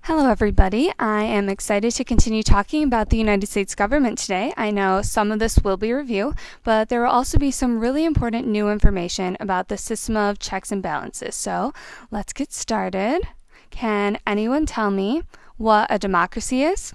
Hello, everybody. I am excited to continue talking about the United States government today. I know some of this will be review, but there will also be some really important new information about the system of checks and balances. So let's get started. Can anyone tell me what a democracy is?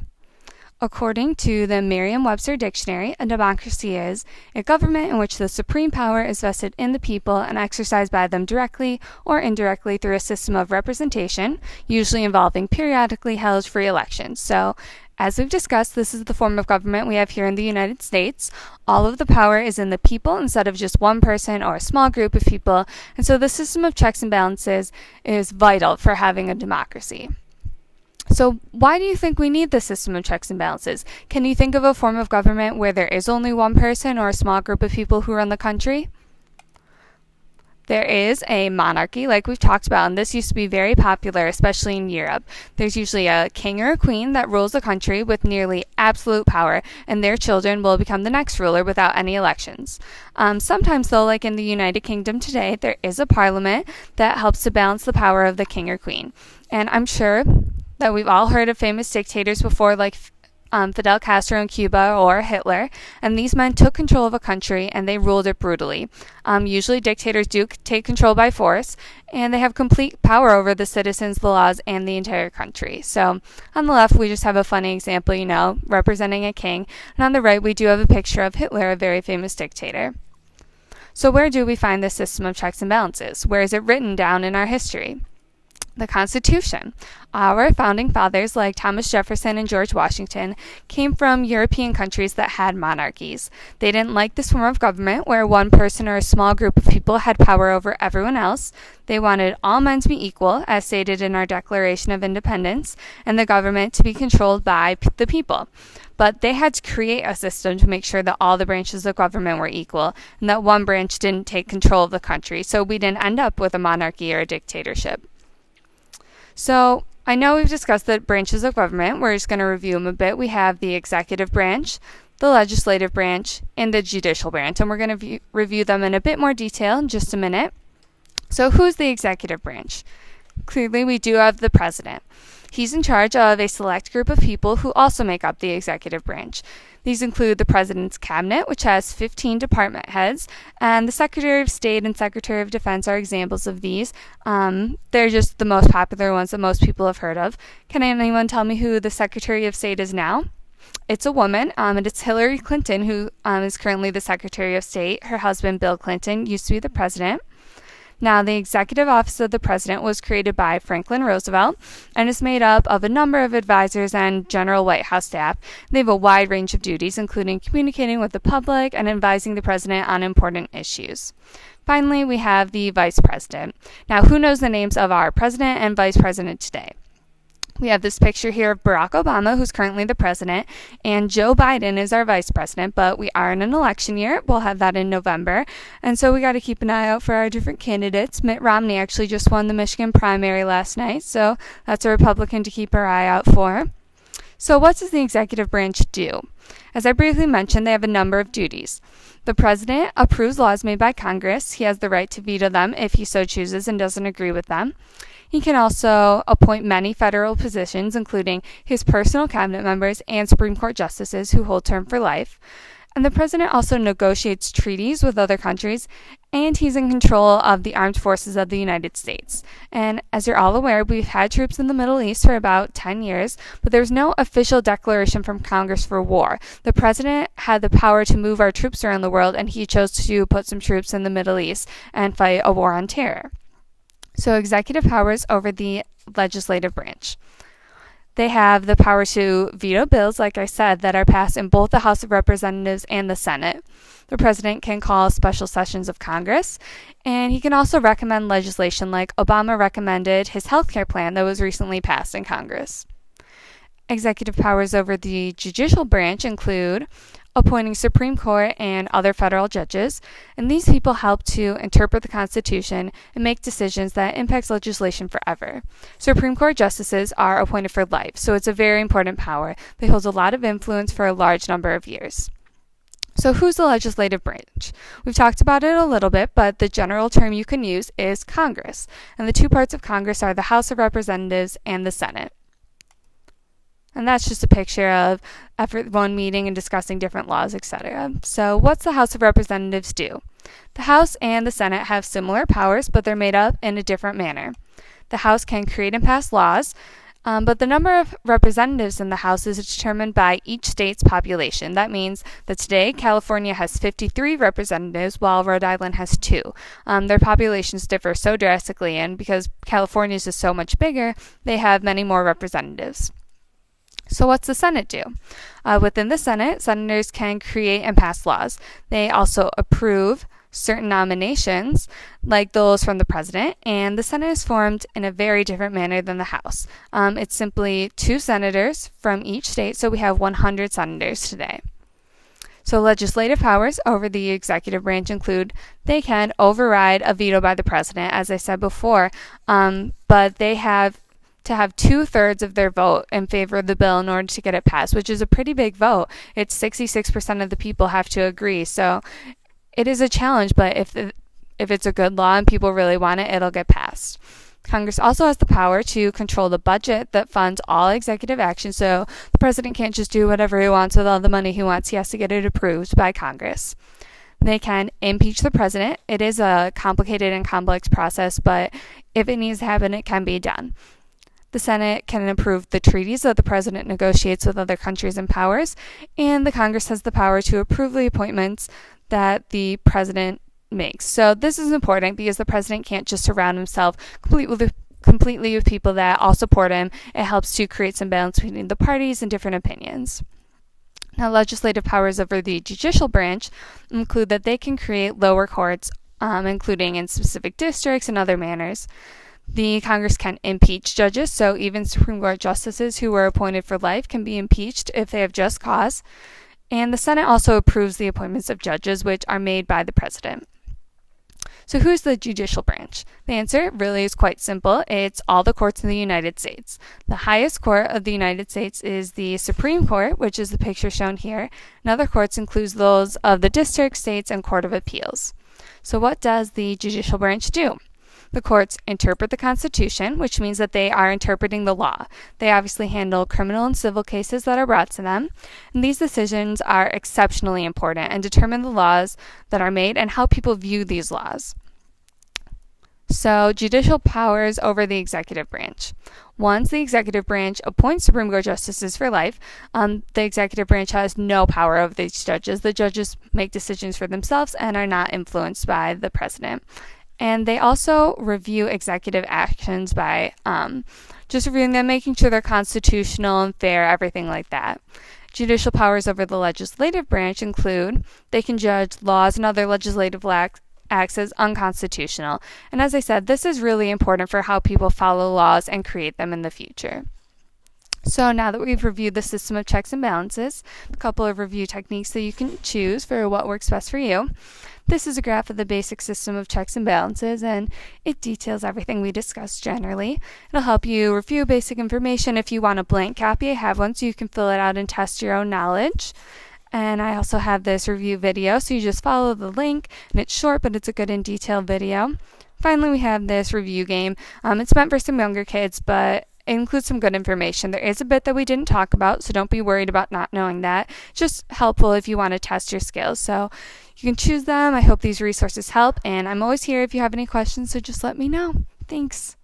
According to the Merriam-Webster Dictionary, a democracy is a government in which the supreme power is vested in the people and exercised by them directly or indirectly through a system of representation, usually involving periodically held free elections. So, as we've discussed, this is the form of government we have here in the United States. All of the power is in the people instead of just one person or a small group of people, and so the system of checks and balances is vital for having a democracy. So why do you think we need this system of checks and balances? Can you think of a form of government where there is only one person or a small group of people who run the country? There is a monarchy, like we've talked about, and this used to be very popular, especially in Europe. There's usually a king or a queen that rules the country with nearly absolute power, and their children will become the next ruler without any elections. Sometimes, though, like in the United Kingdom today, there is a parliament that helps to balance the power of the king or queen. And I'm sure that we've all heard of famous dictators before, like Fidel Castro in Cuba or Hitler, and these men took control of a country and they ruled it brutally. Usually dictators do take control by force, and they have complete power over the citizens, the laws, and the entire country. So on the left, we just have a funny example, representing a king, and on the right, we do have a picture of Hitler, a very famous dictator. So where do we find this system of checks and balances? Where is it written down in our history? The Constitution. Our founding fathers, like Thomas Jefferson and George Washington, came from European countries that had monarchies. They didn't like this form of government where one person or a small group of people had power over everyone else. They wanted all men to be equal, as stated in our Declaration of Independence, and the government to be controlled by the people. But they had to create a system to make sure that all the branches of government were equal and that one branch didn't take control of the country, so we didn't end up with a monarchy or a dictatorship. So I know we've discussed the branches of government. We're just going to review them a bit. We have the executive branch, the legislative branch, and the judicial branch. And we're going to review them in a bit more detail in just a minute. So who's the executive branch? Clearly, we do have the president. He's in charge of a select group of people who also make up the executive branch. These include the President's Cabinet, which has 15 department heads, and the Secretary of State and Secretary of Defense are examples of these. They're just the most popular ones that most people have heard of. Can anyone tell me who the Secretary of State is now? It's a woman, and it's Hillary Clinton, who is currently the Secretary of State. Her husband, Bill Clinton, used to be the president. Now, the executive office of the president was created by Franklin Roosevelt and is made up of a number of advisors and general White House staff. They have a wide range of duties, including communicating with the public and advising the president on important issues. Finally, we have the vice president. Now, who knows the names of our president and vice president today? We have this picture here of Barack Obama, who's currently the president, and Joe Biden is our vice president, but we are in an election year. We'll have that in November, and so we got to keep an eye out for our different candidates. Mitt Romney actually just won the Michigan primary last night, so that's a Republican to keep our eye out for. So what does the executive branch do? As I briefly mentioned, they have a number of duties. The president approves laws made by Congress. He has the right to veto them if he so chooses and doesn't agree with them. He can also appoint many federal positions, including his personal cabinet members and Supreme Court justices who hold term for life. And the president also negotiates treaties with other countries, and he's in control of the armed forces of the United States. And as you're all aware, we've had troops in the Middle East for about 10 years, but there's no official declaration from Congress for war. The president had the power to move our troops around the world, and he chose to put some troops in the Middle East and fight a war on terror. So executive powers over the legislative branch. They have the power to veto bills, like I said, that are passed in both the House of Representatives and the Senate. The president can call special sessions of Congress, and he can also recommend legislation like Obama recommended his health care plan that was recently passed in Congress. Executive powers over the judicial branch include appointing Supreme Court and other federal judges, and these people help to interpret the Constitution and make decisions that impact legislation forever. Supreme Court justices are appointed for life, so it's a very important power. They hold a lot of influence for a large number of years. So who's the legislative branch? We've talked about it a little bit, but the general term you can use is Congress, and the two parts of Congress are the House of Representatives and the Senate. And that's just a picture of everyone meeting and discussing different laws, etc. So what's the House of Representatives do? The House and the Senate have similar powers, but they're made up in a different manner. The House can create and pass laws, but the number of representatives in the House is determined by each state's population. That means that today California has 53 representatives, while Rhode Island has 2. Their populations differ so drastically, and because California is just so much bigger, they have many more representatives. So what's the Senate do? Within the Senate, senators can create and pass laws. They also approve certain nominations, like those from the president, and the Senate is formed in a very different manner than the House. It's simply 2 senators from each state, so we have 100 senators today. So legislative powers over the executive branch include they can override a veto by the president, as I said before, but they have to have 2/3 of their vote in favor of the bill in order to get it passed, which is a pretty big vote. It's 66% of the people have to agree. So it is a challenge, but if it's a good law and people really want it, it'll get passed. Congress also has the power to control the budget that funds all executive action, so the president can't just do whatever he wants with all the money he wants. He has to get it approved by Congress. They can impeach the president. It is a complicated and complex process, but if it needs to happen, it can be done. The Senate can approve the treaties that the president negotiates with other countries and powers, and the Congress has the power to approve the appointments that the president makes. So this is important because the president can't just surround himself completely with people that all support him. It helps to create some balance between the parties and different opinions. Now, legislative powers over the judicial branch include that they can create lower courts, including in specific districts and other manners. The Congress can impeach judges, so even Supreme Court justices who were appointed for life can be impeached if they have just cause. And the Senate also approves the appointments of judges, which are made by the president. So who's the judicial branch? The answer really is quite simple. It's all the courts in the United States. The highest court of the United States is the Supreme Court, which is the picture shown here. And other courts include those of the district, states, and Court of Appeals. So what does the judicial branch do? The courts interpret the Constitution, which means that they are interpreting the law. They obviously handle criminal and civil cases that are brought to them, and these decisions are exceptionally important and determine the laws that are made and how people view these laws. So, judicial powers over the executive branch. Once the executive branch appoints Supreme Court justices for life, the executive branch has no power over these judges. The judges make decisions for themselves and are not influenced by the president. And they also review executive actions by just reviewing them, making sure they're constitutional and fair, everything like that. Judicial powers over the legislative branch include they can judge laws and other legislative acts as unconstitutional. And as I said, this is really important for how people follow laws and create them in the future. So now that we've reviewed the system of checks and balances, a couple of review techniques that you can choose for what works best for you. This is a graph of the basic system of checks and balances, and it details everything we discussed generally. It'll help you review basic information. If you want a blank copy, I have one so you can fill it out and test your own knowledge. And I also have this review video, so you just follow the link, and it's short, but it's a good and detailed video. Finally, we have this review game. It's meant for some younger kids, but it includes some good information. There is a bit that we didn't talk about, so don't be worried about not knowing that. It's just helpful if you want to test your skills. So you can choose them. I hope these resources help, and I'm always here if you have any questions, so just let me know. Thanks.